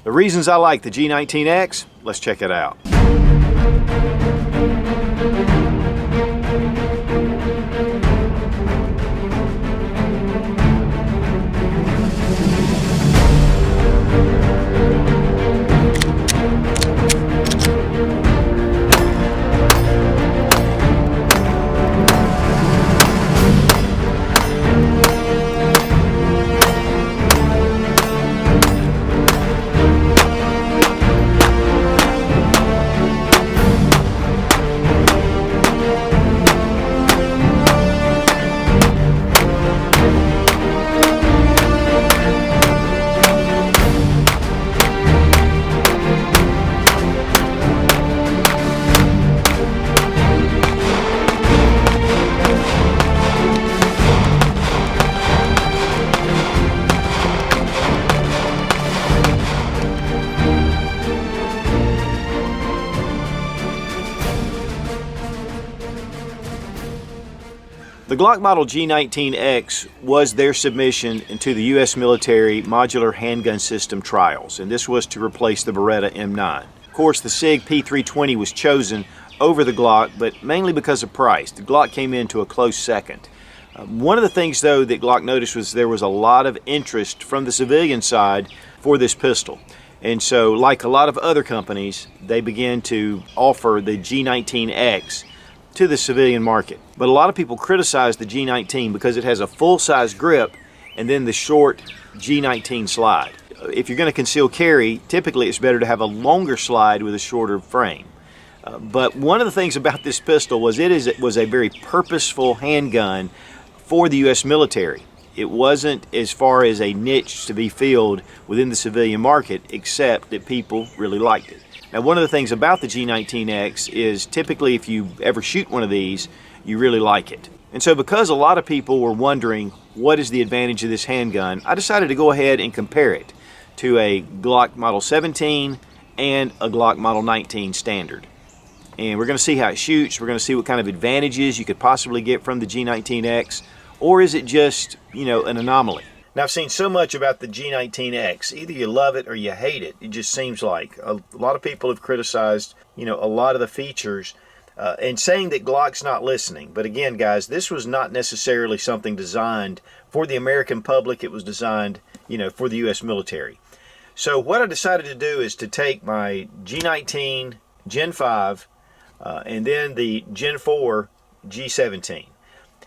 The reasons I like the G19X, let's check it out. The Glock Model G19X was their submission into the U.S. military modular handgun system trials, and this was to replace the Beretta M9. Of course, the SIG P320 was chosen over the Glock, but mainly because of price. The Glock came into a close second. One of the things, though, that Glock noticed was there was a lot of interest from the civilian side for this pistol. And so, like a lot of other companies, they began to offer the G19X to the civilian market. But a lot of people criticize the G19 because it has a full-size grip and then the short G19 slide. If you're going to conceal carry, typically it's better to have a longer slide with a shorter frame. But one of the things about this pistol was it was a very purposeful handgun for the U.S. military. It wasn't as far as a niche to be filled within the civilian market, except that people really liked it. Now, one of the things about the G19X is typically if you ever shoot one of these, you really like it. And so because a lot of people were wondering what is the advantage of this handgun, I decided to go ahead and compare it to a Glock Model 17 and a Glock Model 19 standard. And we're going to see how it shoots. We're going to see what kind of advantages you could possibly get from the G19X, or is it just, an anomaly? Now, I've seen so much about the G19X. Either you love it or you hate it. It just seems like a lot of people have criticized, a lot of the features and saying that Glock's not listening. But again, guys, this was not necessarily something designed for the American public. It was designed, for the U.S. military. So what I decided to do is to take my G19 Gen 5 and then the Gen 4 G17.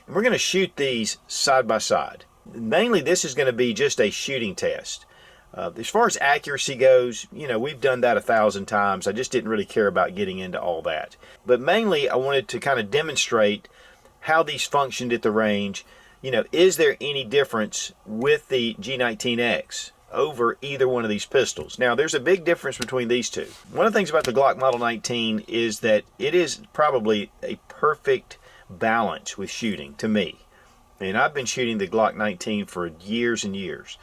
And we're going to shoot these side by side. Mainly, this is going to be just a shooting test. As far as accuracy goes, we've done that 1,000 times. I just didn't really care about getting into all that. But mainly, I wanted to kind of demonstrate how these functioned at the range. Is there any difference with the G19X over either one of these pistols? Now, there's a big difference between these two. One of the things about the Glock Model 19 is that it is probably a perfect balance with shooting to me. And I've been shooting the Glock 19 for years and years.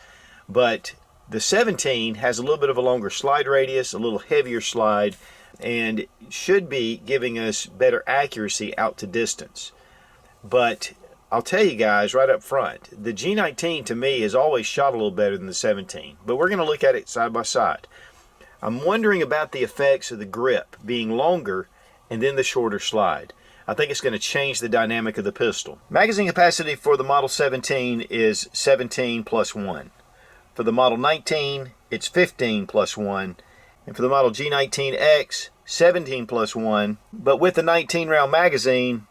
But the 17 has a little bit of a longer slide radius, a little heavier slide, and should be giving us better accuracy out to distance. But I'll tell you guys right up front, the G19 to me has always shot a little better than the 17. But we're going to look at it side by side. I'm wondering about the effects of the grip being longer and then the shorter slide. I think it's going to change the dynamic of the pistol. Magazine capacity for the Model 17 is 17 plus 1. For the Model 19, it's 15 plus 1. And for the Model G19X, 17 plus 1. But with the 19-round magazine,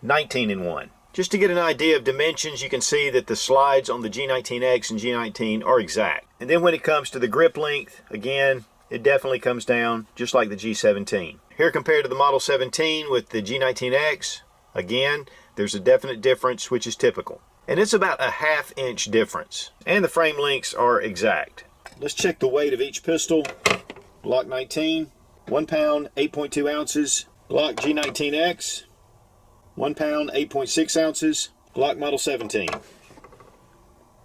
19 in 1. Just to get an idea of dimensions, you can see that the slides on the G19X and G19 are exact. And then when it comes to the grip length, again, it definitely comes down just like the G17. Here compared to the Model 17 with the G19X, again, there's a definite difference, which is typical. And it's about a ½ inch difference. And the frame lengths are exact. Let's check the weight of each pistol. Glock 19, 1 pound, 8.2 ounces. Glock G19X, 1 pound, 8.6 ounces. Glock Model 17,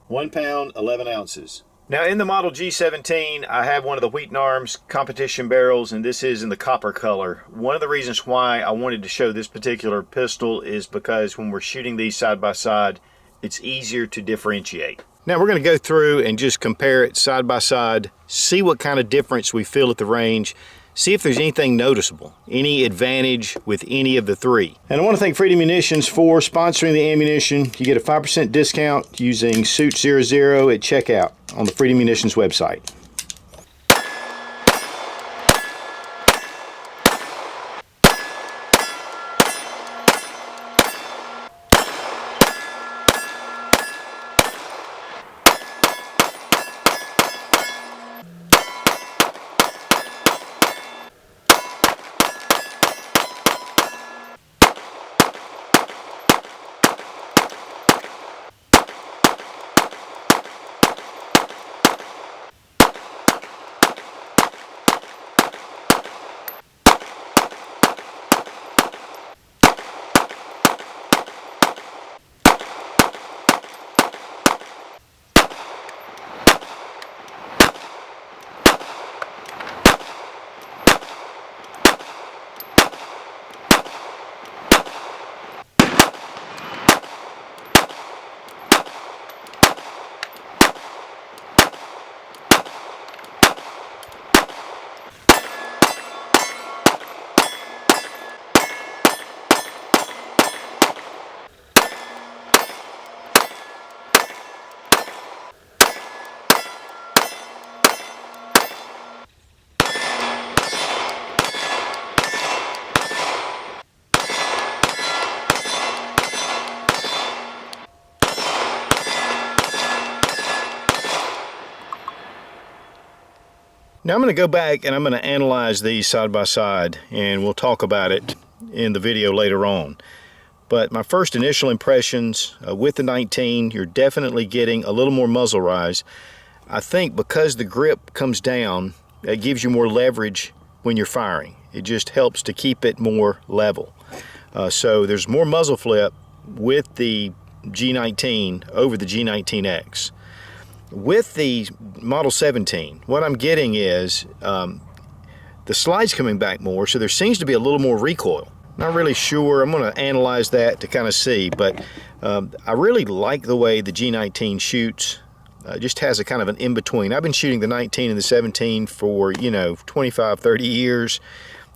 1 pound, 11 ounces. Now in the Model G17, I have one of the Wheaton Arms competition barrels, and this is in the copper color. One of the reasons why I wanted to show this particular pistol is because when we're shooting these side by side, it's easier to differentiate. Now we're going to go through and just compare it side by side, see what kind of difference we feel at the range, see if there's anything noticeable, any advantage with any of the three. And I want to thank Freedom Munitions for sponsoring the ammunition. You get a 5% discount using Suit00 at checkout on the Freedom Munitions website. Now I'm going to go back and I'm going to analyze these side by side, and we'll talk about it in the video later on. But my first initial impressions with the 19, you're definitely getting a little more muzzle rise. I think because the grip comes down, it gives you more leverage when you're firing. It just helps to keep it more level. So there's more muzzle flip with the G19 over the G19X. With the Model 17, what I'm getting is the slide's coming back more, so there seems to be a little more recoil. Not really sure. I'm going to analyze that to kind of see, but I really like the way the G19 shoots. Just has a kind of an in-between. I've been shooting the 19 and the 17 for, 25, 30 years,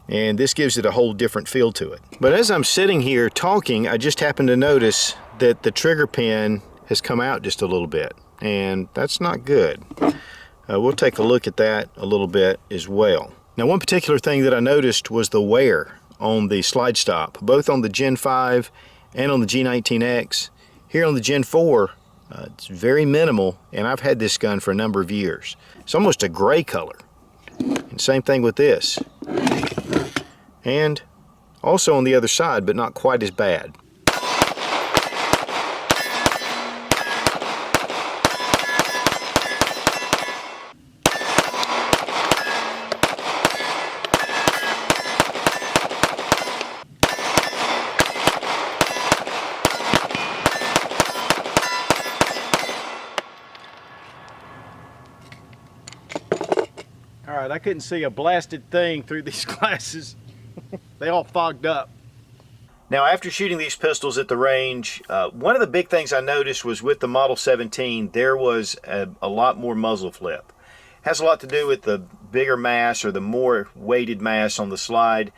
and this gives it a whole different feel to it. But as I'm sitting here talking, I just happened to notice that the trigger pin has come out just a little bit, and that's not good. We'll take a look at that a little bit as well. Now, one particular thing that I noticed was the wear on the slide stop, both on the Gen 5 and on the G19X. Here on the Gen 4, it's very minimal, and I've had this gun for a number of years. It's almost a gray color. And same thing with this. And also on the other side, but not quite as bad. All right, I couldn't see a blasted thing through these glasses. They all fogged up. Now, after shooting these pistols at the range, one of the big things I noticed was with the Model 17, there was a lot more muzzle flip. It has a lot to do with the bigger mass or the more weighted mass on the slide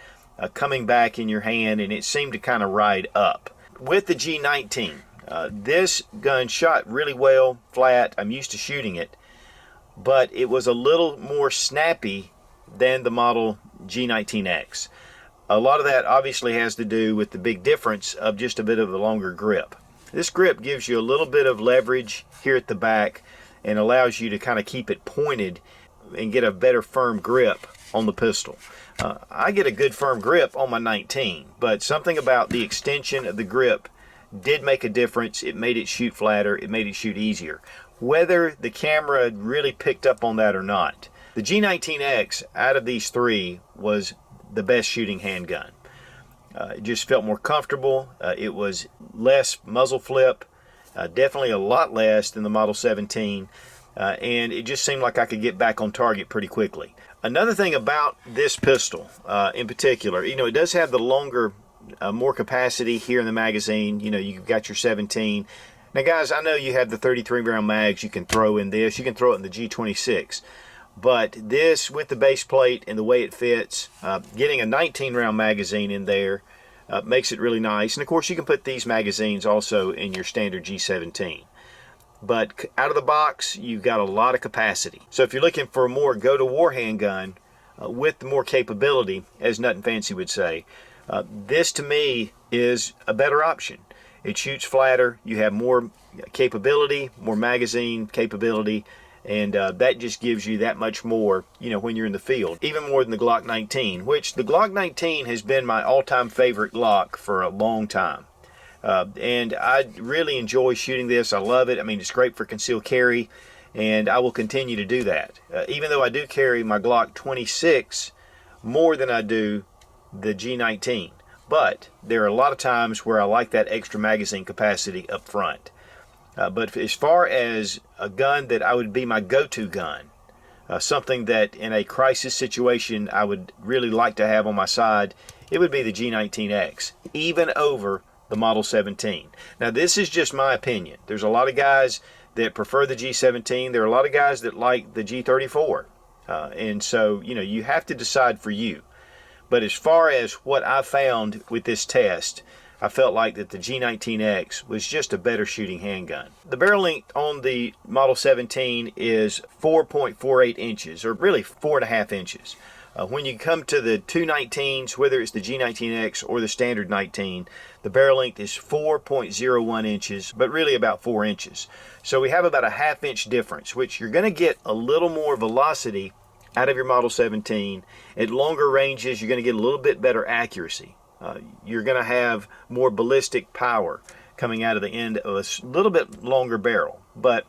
coming back in your hand, and it seemed to kind of ride up. With the G19, this gun shot really well, flat. I'm used to shooting it, but it was a little more snappy than the Model G19X. A lot of that obviously has to do with the big difference of just a bit of a longer grip. This grip gives you a little bit of leverage here at the back and allows you to kind of keep it pointed and get a better firm grip on the pistol. I get a good firm grip on my 19, but something about the extension of the grip did make a difference. It made it shoot flatter, it made it shoot easier. Whether the camera really picked up on that or not, the G19X out of these three was the best shooting handgun. It just felt more comfortable. It was less muzzle flip, definitely a lot less than the Model 17, and it just seemed like I could get back on target pretty quickly. Another thing about this pistol in particular, it does have the longer, more capacity here in the magazine. You've got your 17. Now guys, I know you have the 33 round mags you can throw in this. You can throw it in the G26. But this, with the base plate and the way it fits, getting a 19 round magazine in there makes it really nice. And of course you can put these magazines also in your standard G17. But out of the box, you've got a lot of capacity. So if you're looking for a more go-to-war handgun with more capability, as Nothing Fancy would say, this to me is a better option. It shoots flatter, you have more capability, more magazine capability, and that just gives you that much more, you know, when you're in the field. Even more than the Glock 19, which the Glock 19 has been my all-time favorite Glock for a long time. And I really enjoy shooting this. I love it. I mean, it's great for concealed carry, and I will continue to do that. Even though I do carry my Glock 26 more than I do the G19. But there are a lot of times where I like that extra magazine capacity up front. But as far as a gun that I would be my go-to gun, something that in a crisis situation I would really like to have on my side, it would be the G19X, even over the Model 17. Now this is just my opinion. There's a lot of guys that prefer the G17. There are a lot of guys that like the G34. And so, you know, you have to decide for you. But as far as what I found with this test, I felt like that the G19X was just a better shooting handgun. The barrel length on the Model 17 is 4.48 inches, or really 4.5 inches. When you come to the 219s, whether it's the G19X or the standard 19, the barrel length is 4.01 inches, but really about 4 inches. So we have about a ½ inch difference, which you're going to get a little more velocity out of your Model 17. At longer ranges, you're going to get a little bit better accuracy. You're going to have more ballistic power coming out of the end of a little bit longer barrel. But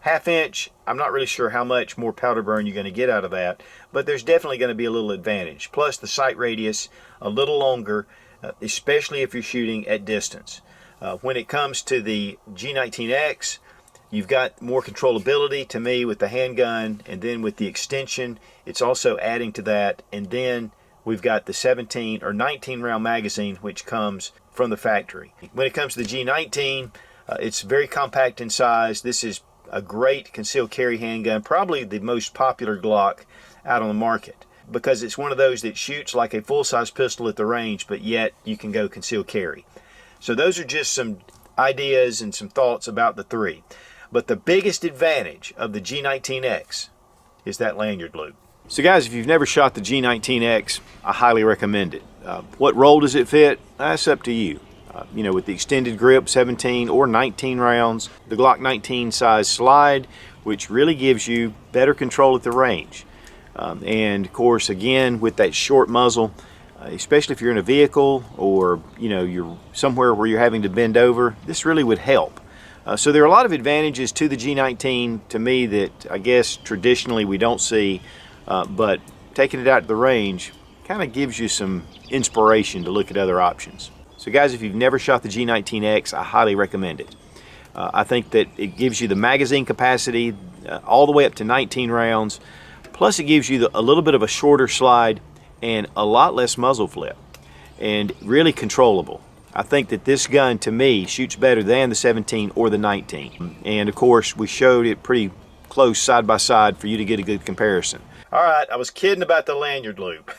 ½ inch, I'm not really sure how much more powder burn you're going to get out of that, but there's definitely going to be a little advantage. Plus the sight radius a little longer, especially if you're shooting at distance. When it comes to the G19X, you've got more controllability to me with the handgun, and then with the extension, it's also adding to that. And then we've got the 17 or 19 round magazine, which comes from the factory. When it comes to the G19, it's very compact in size. This is a great concealed carry handgun, probably the most popular Glock out on the market, because it's one of those that shoots like a full-size pistol at the range, but yet you can go concealed carry. So those are just some ideas and some thoughts about the three. But the biggest advantage of the G19X is that lanyard loop. So guys, if you've never shot the G19X, I highly recommend it. What role does it fit? That's up to you. You know, with the extended grip, 17 or 19 rounds, the Glock 19 size slide, which really gives you better control at the range. And of course, again, with that short muzzle, especially if you're in a vehicle or, you know, you're somewhere where you're having to bend over, this really would help. So there are a lot of advantages to the G19 to me that I guess traditionally we don't see, but taking it out to the range kind of gives you some inspiration to look at other options. So guys, if you've never shot the G19X, I highly recommend it. I think that it gives you the magazine capacity all the way up to 19 rounds, plus it gives you a little bit of a shorter slide and a lot less muzzle flip, and really controllable. I think that this gun, to me, shoots better than the 17 or the 19. And of course, we showed it pretty close side by side for you to get a good comparison. All right, I was kidding about the lanyard loop.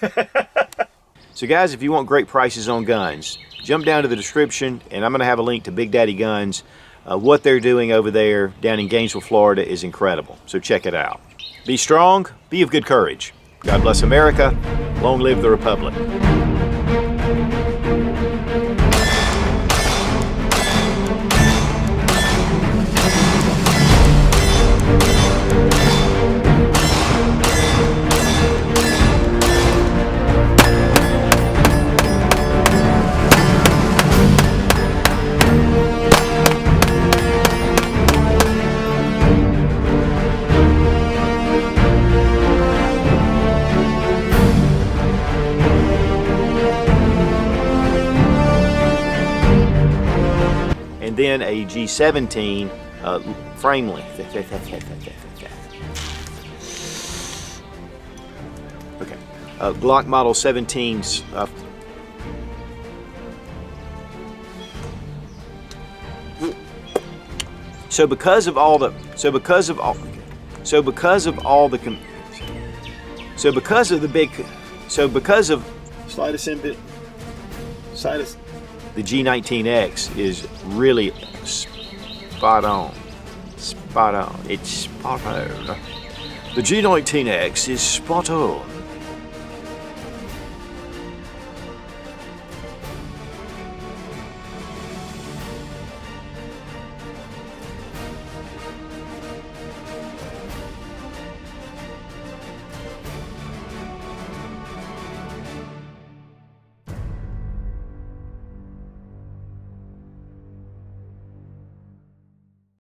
So guys, if you want great prices on guns, jump down to the description, and I'm going to have a link to Big Daddy Guns. What they're doing over there down in Gainesville, Florida is incredible. So check it out. Be strong, be of good courage. God bless America. Long live the Republic. Then a G17 frame length. Okay, Glock Model 17's So because of all the so because of all so because of all the com- so because of the big so because of slide us in bit slide us the G19X is really spot on. Spot on. It's spot on. The G19X is spot on.